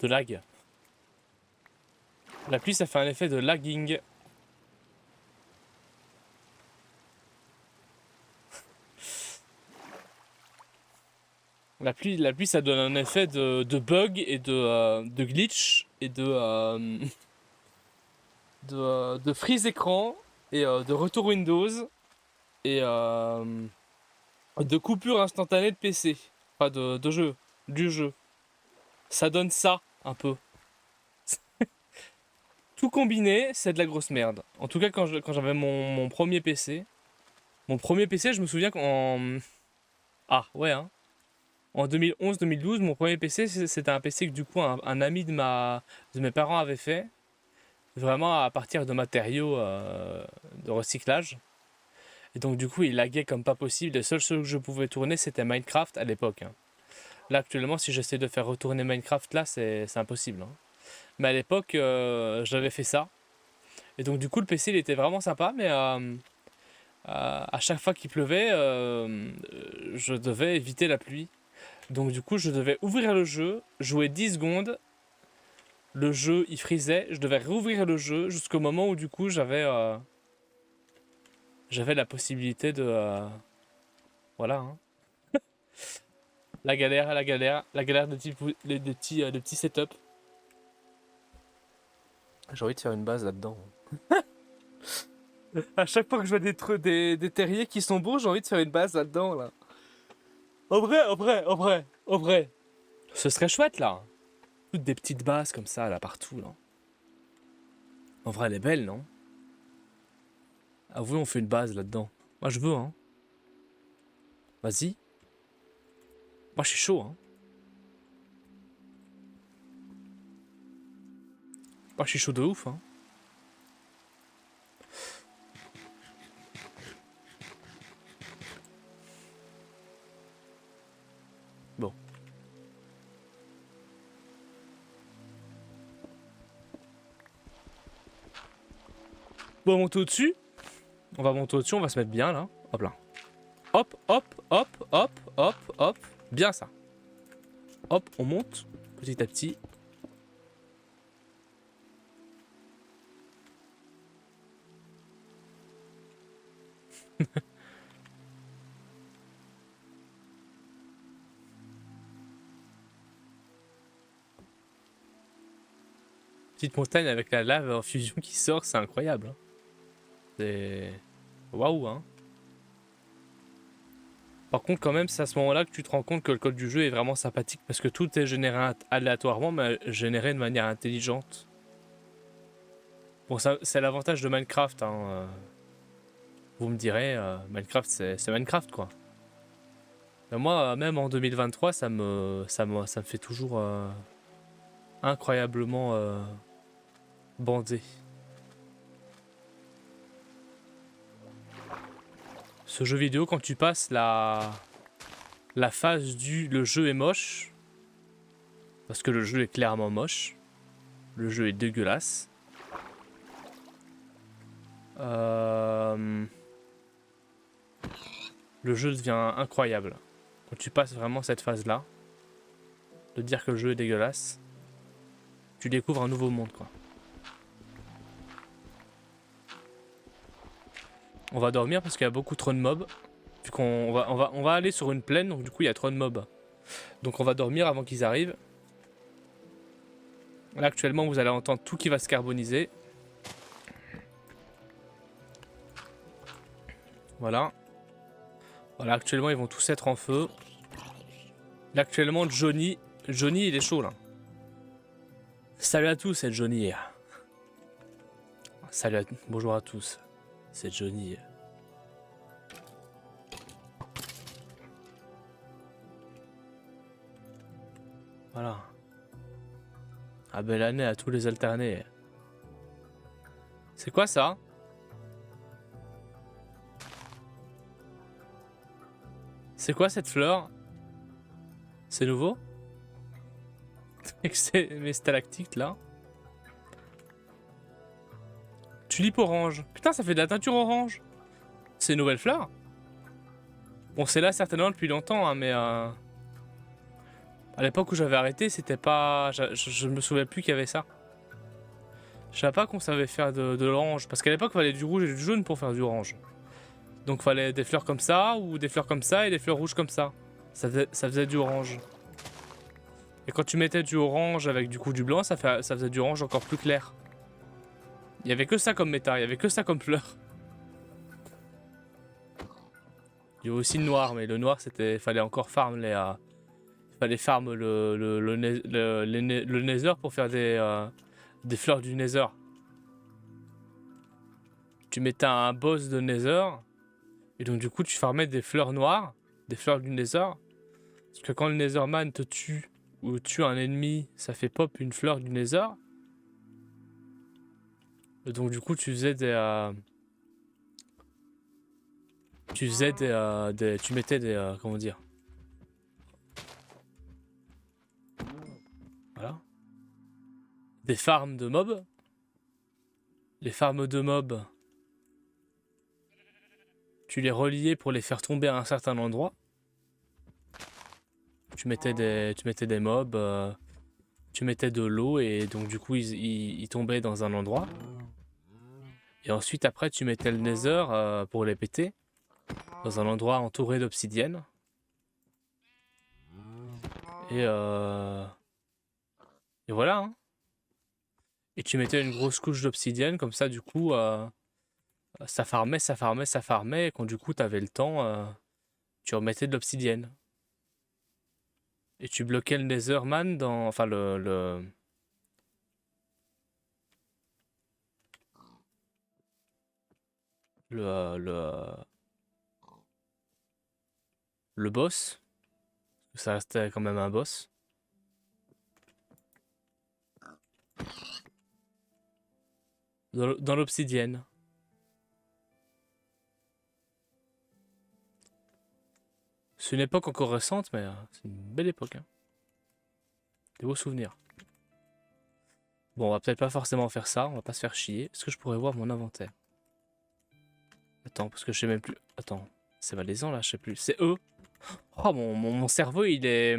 lag. La pluie ça fait un effet de lagging. La pluie ça donne un effet de bug et de glitch et de freeze écran et de retour Windows et de coupure instantanée de PC. Enfin de jeu, du jeu. Ça donne ça un peu. Tout combiné, c'est de la grosse merde. En tout cas quand j'avais mon premier PC. Mon premier PC je me souviens qu'en... Ah ouais hein. En 2011-2012, mon premier PC, c'était un PC que du coup un ami de mes parents avait fait. Vraiment à partir de matériaux de recyclage. Et donc du coup il laguait comme pas possible. Les seuls jeux que je pouvais tourner c'était Minecraft à l'époque. Hein. Là actuellement si j'essaie de faire retourner Minecraft là c'est impossible. Hein. Mais à l'époque j'avais fait ça. Et donc du coup le PC il était vraiment sympa mais à chaque fois qu'il pleuvait je devais éviter la pluie. Donc du coup je devais ouvrir le jeu, jouer 10 secondes, le jeu il frisait, je devais rouvrir le jeu jusqu'au moment où du coup j'avais la possibilité de... voilà. Hein. La galère, la galère, la galère des petits setups. J'ai envie de faire une base là-dedans. À chaque fois que je vois des terriers qui sont beaux, j'ai envie de faire une base là-dedans là. En vrai. Ce serait chouette là. Toutes des petites bases comme ça là partout là. En vrai elle est belle non? Avouez on fait une base là-dedans. Moi je veux hein. Vas-y. Moi je suis chaud hein. Moi je suis chaud de ouf hein. Bon. Bon, on va monter au-dessus. On va monter au-dessus, on va se mettre bien là. Hop là. Hop, hop, hop, hop, hop, hop. Bien ça. Hop, on monte petit à petit. Petite montagne avec la lave en fusion qui sort, c'est incroyable. Hein. C'est... Waouh, hein. Par contre, quand même, c'est à ce moment-là que tu te rends compte que le code du jeu est vraiment sympathique parce que tout est généré aléatoirement, mais généré de manière intelligente. Bon, ça, c'est l'avantage de Minecraft. Hein. Vous me direz, Minecraft, c'est Minecraft, quoi. Mais moi, même en 2023, ça me fait toujours incroyablement bander. Ce jeu vidéo, quand tu passes la phase du le jeu est moche, parce que le jeu est clairement moche, le jeu est dégueulasse. Le jeu devient incroyable. Quand tu passes vraiment cette phase-là, de dire que le jeu est dégueulasse, tu découvres un nouveau monde, quoi. On va dormir parce qu'il y a beaucoup trop de mobs. Vu qu'on on va aller sur une plaine, donc du coup il y a trop de mobs. Donc on va dormir avant qu'ils arrivent. Là actuellement vous allez entendre tout qui va se carboniser. Voilà. Voilà, actuellement ils vont tous être en feu. Là actuellement Johnny il est chaud là. Salut à tous, c'est Johnny. Bonjour à tous, c'est Johnny. Voilà. Ah, belle année à tous les alternés. C'est quoi ça? C'est quoi cette fleur? C'est nouveau? C'est mes stalactites là. Tulipe orange. Putain, ça fait de la teinture orange. C'est une nouvelle fleur? Bon, c'est là certainement depuis longtemps, hein, mais à l'époque où j'avais arrêté, c'était pas... Je me souviens plus qu'il y avait ça. Je savais pas qu'on savait faire de l'orange. Parce qu'à l'époque, il fallait du rouge et du jaune pour faire du orange. Donc il fallait des fleurs comme ça, ou des fleurs comme ça, et des fleurs rouges comme ça. Ça faisait du orange. Et quand tu mettais du orange avec du coup du blanc, ça faisait du orange encore plus clair. Il y avait que ça comme métal, il y avait que ça comme fleur. Il y avait aussi le noir, mais le noir c'était... Fallait encore farm les... fallait farm le nether pour faire des fleurs du nether. Tu mettais un boss de nether, et donc du coup tu farmais des fleurs noires, des fleurs du nether. Parce que quand le netherman te tue, ou tue un ennemi, ça fait pop une fleur du nether. Et donc du coup tu faisais des... tu mettais des... comment dire? Voilà. Des farms de mobs. Les farms de mobs, tu les reliais pour les faire tomber à un certain endroit. Tu mettais des mobs, tu mettais de l'eau et donc du coup ils tombaient dans un endroit. Et ensuite après tu mettais le nether pour les péter dans un endroit entouré d'obsidienne. Et voilà. Hein. Et tu mettais une grosse couche d'obsidienne comme ça du coup ça farmait, ça farmait, ça farmait. Et quand du coup t'avais le temps, tu remettais de l'obsidienne. Et tu bloquais le netherman dans... Enfin le boss. Ça restait quand même un boss. Dans l'obsidienne. C'est une époque encore récente, mais c'est une belle époque. Hein. Des beaux souvenirs. Bon, on va peut-être pas forcément faire ça, on va pas se faire chier. Est-ce que je pourrais voir mon inventaire? Attends, parce que je sais même plus. Attends, c'est malaisant là, je sais plus. C'est E. Oh, mon cerveau, il est.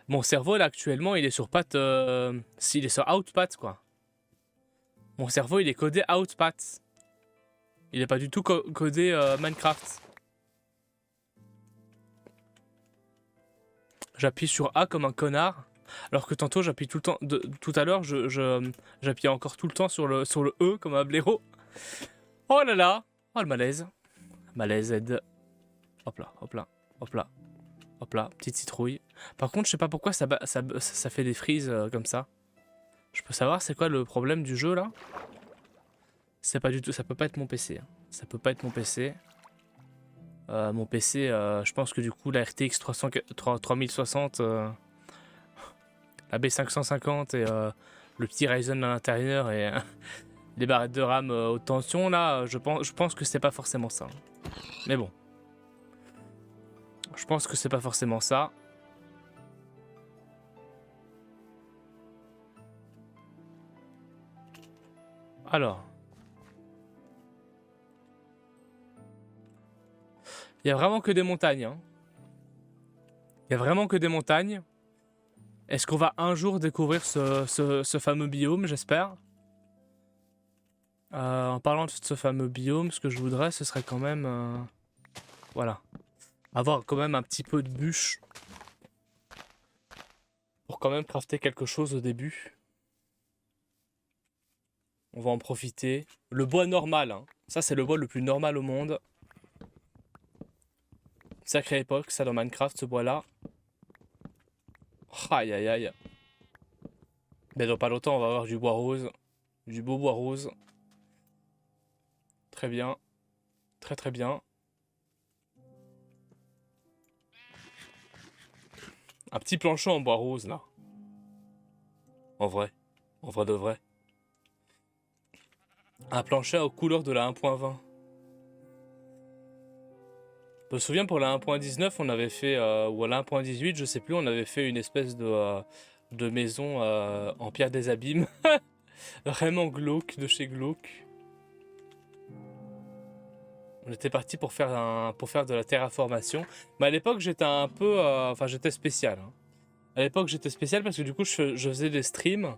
Mon cerveau, là, actuellement, il est sur patte. S'il est sur Outpath, quoi. Mon cerveau, il est codé Outpath. Il est pas du tout codé Minecraft. J'appuie sur A comme un connard. Alors que tantôt, j'appuie tout le temps. Tout à l'heure, j'appuie encore tout le temps sur le E comme un blaireau. Oh là là. Oh le malaise. Malaise aide. Hop là, hop là, hop là. Hop là, petite citrouille. Par contre, je sais pas pourquoi ça fait des frises comme ça. Je peux savoir c'est quoi le problème du jeu là? C'est pas du tout, ça peut pas être mon PC. Hein. Ça peut pas être mon PC. Mon PC, je pense que du coup la RTX 3060, la B550 et le petit Ryzen à l'intérieur et les barrettes de RAM haute tension là, je pense que c'est pas forcément ça. Mais bon. Je pense que c'est pas forcément ça. Alors. Il y a vraiment que des montagnes. Hein. Il y a vraiment que des montagnes. Est-ce qu'on va un jour découvrir ce fameux biome, j'espère? En parlant de ce fameux biome, ce que je voudrais, ce serait quand même... voilà. Avoir quand même un petit peu de bûche. Pour quand même crafter quelque chose au début. On va en profiter. Le bois normal, hein. Ça c'est le bois le plus normal au monde. Sacrée époque, ça dans Minecraft, ce bois-là. Aïe aïe aïe. Mais dans pas longtemps, on va avoir du bois rose. Du beau bois rose. Très bien. Très très bien. Un petit planchon en bois rose, là. En vrai. En vrai de vrai. Un plancher aux couleurs de la 1.20. Je me souviens pour la 1.19, on avait fait, ou à la 1.18, je sais plus, on avait fait une espèce de maison en pierre des abîmes. Vraiment glauque, de chez glauque. On était parti pour faire de la terraformation. Mais à l'époque, j'étais un peu... enfin, j'étais spécial. Hein. À l'époque, j'étais spécial parce que du coup, je faisais des streams.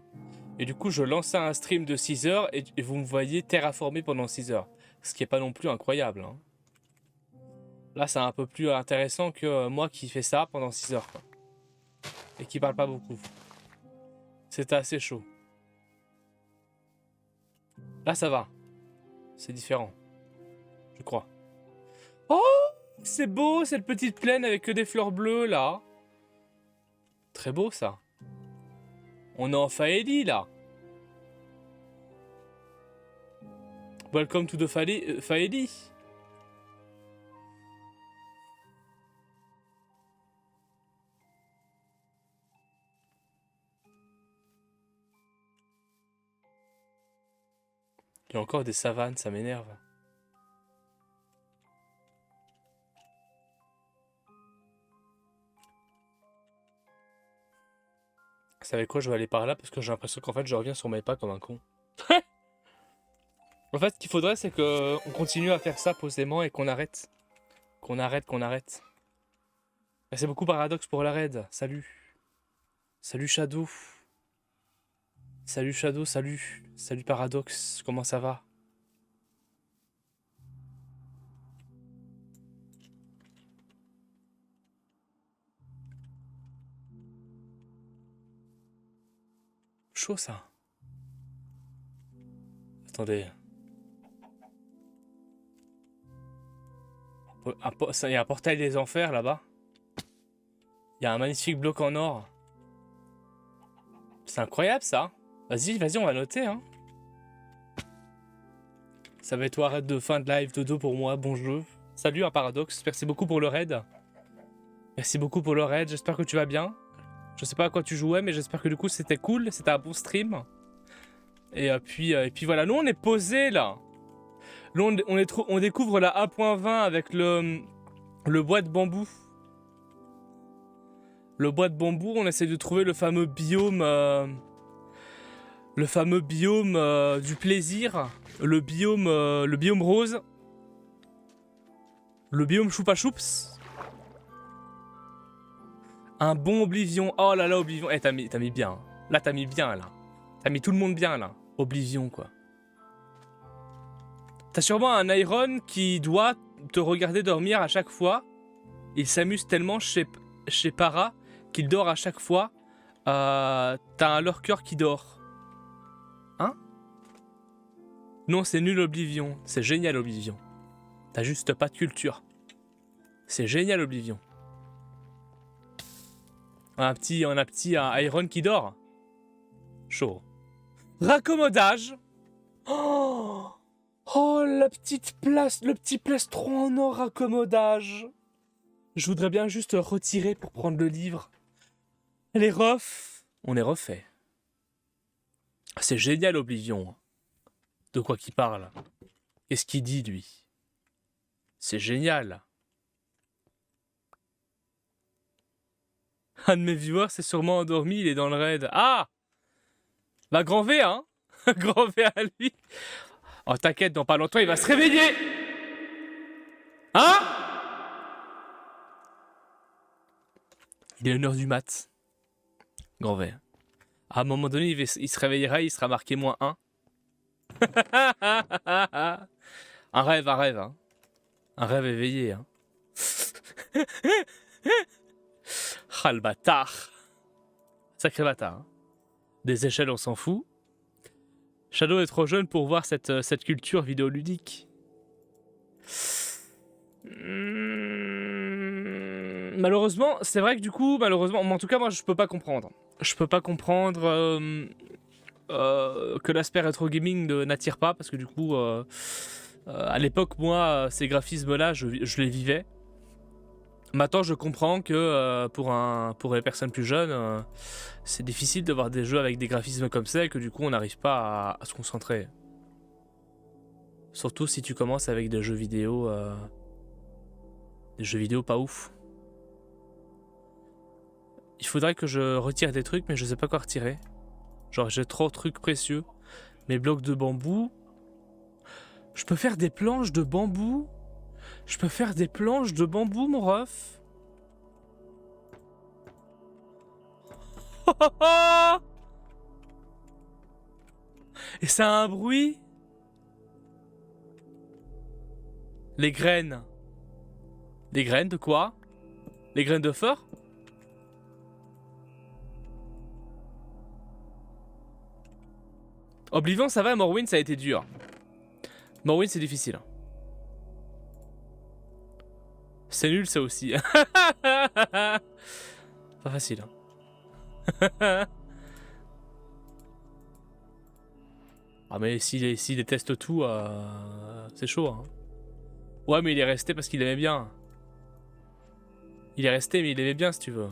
Et du coup, je lançais un stream de 6 heures et vous me voyez terraformer pendant 6 heures. Ce qui est pas non plus incroyable. Hein. Là, c'est un peu plus intéressant que moi qui fais ça pendant 6 heures. Quoi. Et qui parle pas beaucoup. C'était assez chaud. Là, ça va. C'est différent. Je crois. Oh, c'est beau, cette petite plaine avec que des fleurs bleues, là. Très beau, ça. On est en Faélie, là. Welcome to the Faélie. Il y a encore des savanes, ça m'énerve. Vous savez quoi, je vais aller par là parce que j'ai l'impression qu'en fait je reviens sur mes pas comme un con. En fait, ce qu'il faudrait, c'est qu'on continue à faire ça posément et qu'on arrête. Qu'on arrête. Merci beaucoup Paradox pour la raid. Salut. Salut Shadow. Salut Shadow, salut. Salut Paradox, comment ça va? Chaud ça. Attendez. Il y a un portail des enfers là-bas. Il y a un magnifique bloc en or. C'est incroyable ça. Vas-y, on va noter. Hein. Ça va être arrête de fin de live dodo pour moi. Bon jeu. Salut un Paradox. Merci beaucoup pour le raid. Merci beaucoup pour le raid. J'espère que tu vas bien. Je sais pas à quoi tu jouais, mais j'espère que du coup c'était cool. C'était un bon stream. Et puis voilà. Nous on est posé là. Là on découvre la 1.20 avec le bois de bambou. Le bois de bambou, on essaie de trouver le fameux biome Le fameux biome du plaisir. Le biome rose. Le biome choupa choups. Un bon Oblivion. Oh là là, Oblivion. Eh, t'as mis bien. Là, t'as mis bien, là. T'as mis tout le monde bien, là. Oblivion, quoi. T'as sûrement un Iron qui doit te regarder dormir à chaque fois. Il s'amuse tellement chez Para qu'il dort à chaque fois. T'as un lurker qui dort. Hein? Non, c'est nul Oblivion. C'est génial Oblivion. T'as juste pas de culture. C'est génial Oblivion. On a un petit Iron qui dort. Chaud. Raccommodage. Oh, oh, la petite place, le petit plastron en or raccommodage. Je voudrais bien juste retirer pour prendre le livre. Les refs, on est refait. C'est génial Oblivion. De quoi qu'il parle? Qu'est-ce qu'il dit lui? C'est génial. Un de mes viewers s'est sûrement endormi, il est dans le raid. Ah! Bah grand V, hein. Grand V à lui. Oh t'inquiète, dans pas longtemps il va se réveiller. Hein? Il est 1h du mat. Grand V. À un moment donné, il se réveillera, il sera marqué -1. Un rêve, hein. Un rêve éveillé, hein. Ah le bâtard. Sacré bâtard. Hein. Des échelles, on s'en fout. Shadow est trop jeune pour voir cette culture vidéoludique. Malheureusement, c'est vrai que du coup, malheureusement, en tout cas, moi je peux pas comprendre. Je peux pas comprendre que l'aspect rétro gaming n'attire pas, parce que du coup, à l'époque, moi, ces graphismes-là, je les vivais. Maintenant, je comprends que pour les personnes plus jeunes, c'est difficile de voir des jeux avec des graphismes comme ça et que du coup, on n'arrive pas à se concentrer. Surtout si tu commences avec des jeux vidéo pas ouf. Il faudrait que je retire des trucs, mais je sais pas quoi retirer. Genre, j'ai trop de trucs précieux. Mes blocs de bambou. Je peux faire des planches de bambou. Je peux faire des planches de bambou, mon ref. Et ça a un bruit. Les graines. Les graines de quoi? Les graines de feu? Oblivion, ça va, Morrowind, ça a été dur. Morrowind, c'est difficile. C'est nul, ça aussi. Pas facile. Ah, mais s'il déteste tout, c'est chaud. Hein. Ouais, mais il est resté parce qu'il aimait bien. Il est resté, mais il aimait bien, si tu veux.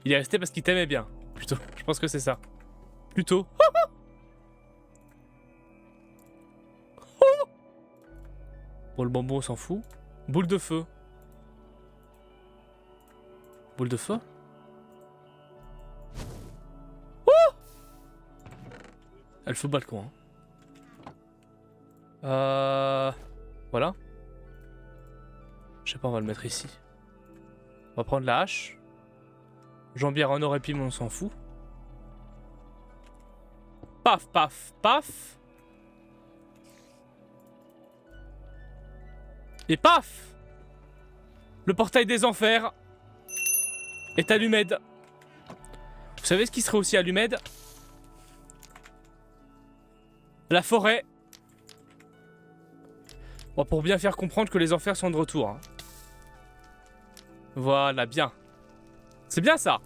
Il est resté parce qu'il t'aimait bien. Plutôt, je pense que c'est ça. Plutôt. Bon, le bambou, on s'en fout. Boule de feu. Boule de feu. Elle fait balcon. Hein. Voilà. Je sais pas, on va le mettre ici. On va prendre la hache. Jambière en or et piment, on s'en fout. Paf, paf, paf. Et paf! Le portail des enfers est à Lumed. Vous savez ce qui serait aussi à Lumed? La forêt. Bon, pour bien faire comprendre que les enfers sont de retour. Hein. Voilà, bien. C'est bien ça.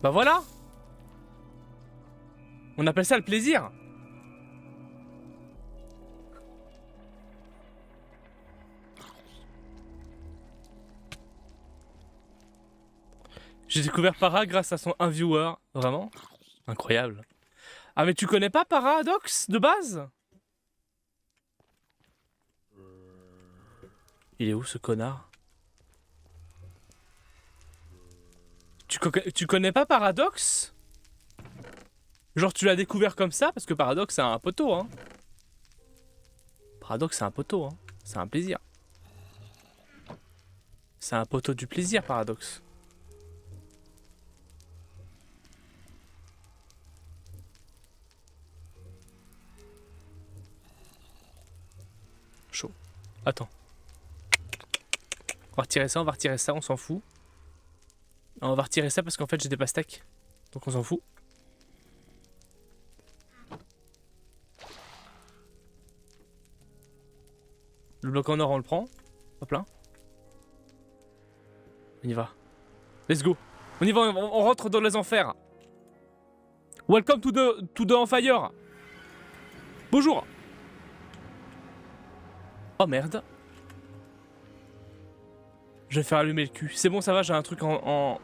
Bah voilà. On appelle ça le plaisir. J'ai découvert Para grâce à son 1 viewer. Vraiment? Incroyable. Ah mais tu connais pas Paradox de base? Il est où ce connard? Tu connais pas Paradox? Genre tu l'as découvert comme ça parce que Paradox c'est un poteau hein. Paradox c'est un poteau hein. C'est un plaisir. C'est un poteau du plaisir Paradox. Chaud. Attends. On va retirer ça, on s'en fout. On va retirer ça parce qu'en fait j'ai des pastèques. Donc on s'en fout. Le bloc en or on le prend. Hop là. On y va. Let's go. On y va, on rentre dans les enfers. Welcome to the Enfire. Bonjour. Oh merde. Je vais faire allumer le cul. C'est bon, ça va, j'ai un truc en